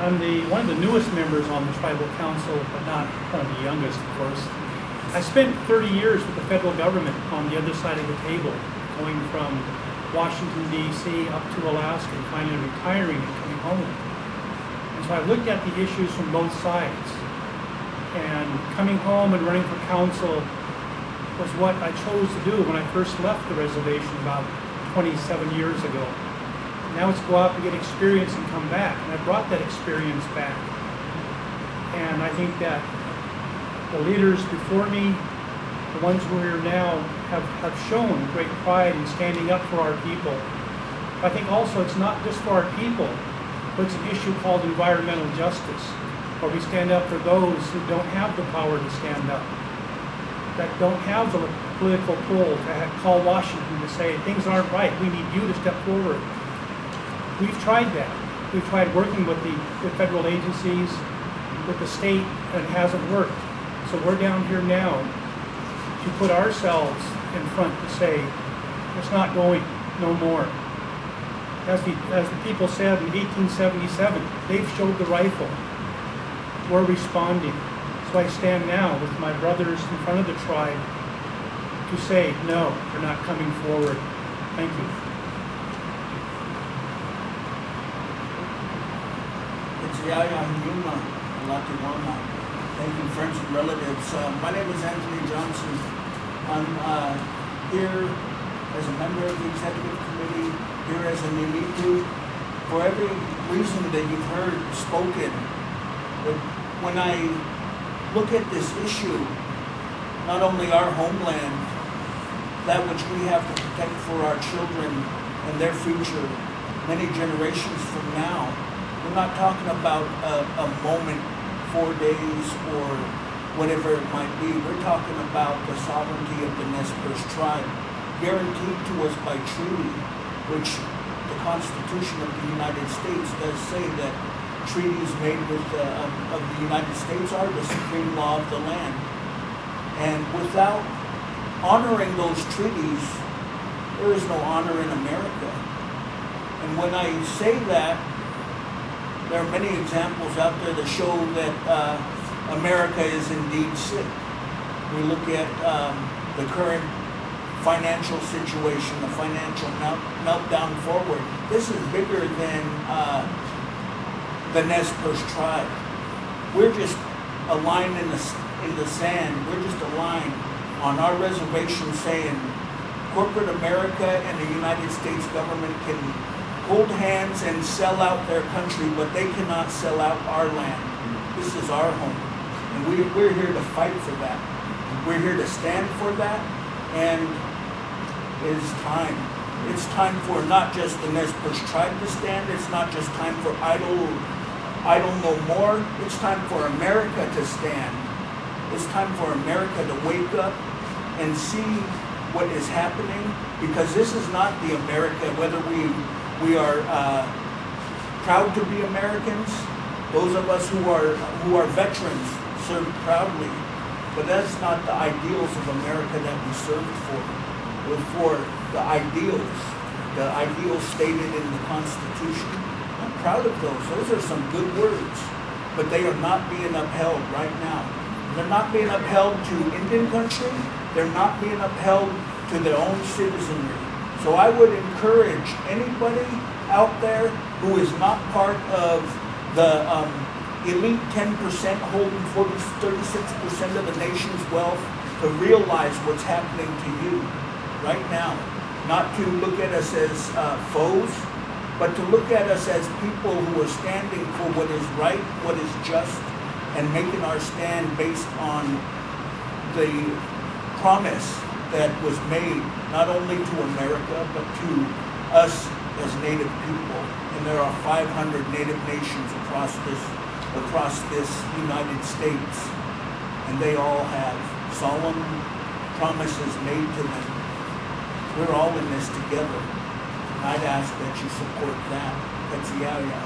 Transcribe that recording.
I'm one of the newest members on the tribal council, but not one of the youngest, of course. I spent 30 years with the federal government on the other side of the table, going from Washington, D.C. up to Alaska and finally retiring and coming home. And so I looked at the issues from both sides. And coming home and running for council was what I chose to do when I first left the reservation about 27 years ago. Now it's go out and get experience and come back. And I brought that experience back. And I think that the leaders before me, the ones who are here now, have shown great pride in standing up for our people. I think also it's not just for our people, but it's an issue called environmental justice, where we stand up for those who don't have the power to stand up, that don't have the political pull to call Washington to say things aren't right, we need you to step forward. We've tried that. We've tried working with the federal agencies, with the state, and it hasn't worked. So we're down here now to put ourselves in front to say, it's not going, no more. As the people said in 1877, they've showed the rifle. We're responding. So I stand now with my brothers in front of the tribe to say, no, they're not coming forward. Thank you. Thank you, friends and relatives. My name is Anthony Johnson. I'm here as a member of the executive committee, here as an elite for every reason that you've heard spoken. But when I look at this issue, not only our homeland, that which we have to protect for our children and their future, many generations from now, we're not talking about a moment, 4 days, or whatever it might be. We're talking about the sovereignty of the Nez Perce tribe, guaranteed to us by treaty, which the Constitution of the United States does say that treaties made with of the United States are the supreme law of the land. And without honoring those treaties, there is no honor in America. And when I say that, there are many examples out there that show that America is indeed sick. We look at the current financial situation, the financial meltdown forward. This is bigger than the Nez Perce tribe. We're just a line in the sand. We're just a line on our reservation saying corporate America and the United States government can hold hands and sell out their country, but they cannot sell out our land. This is our home. And we're here to fight for that. We're here to stand for that. And it is time. It's time for not just the Nez Perce tribe to stand. It's not just time for idle no more. It's time for America to stand. It's time for America to wake up and see what is happening, because this is not the America, whether we are proud to be Americans. Those of us who are veterans serve proudly, but that's not the ideals of America that we served for. It was for the ideals stated in the Constitution. I'm proud of those. Those are some good words, but they are not being upheld right now. They're not being upheld to Indian country. They're not being upheld to their own citizenry. So I would encourage anybody out there who is not part of the elite 10% holding 36% of the nation's wealth to realize what's happening to you right now. Not to look at us as foes, but to look at us as people who are standing for what is right, what is just, and making our stand based on the promise that was made not only to America, but to us as Native people. And there are 500 Native nations across this United States, and they all have solemn promises made to them. We're all in this together. And I'd ask that you support that. That's the area.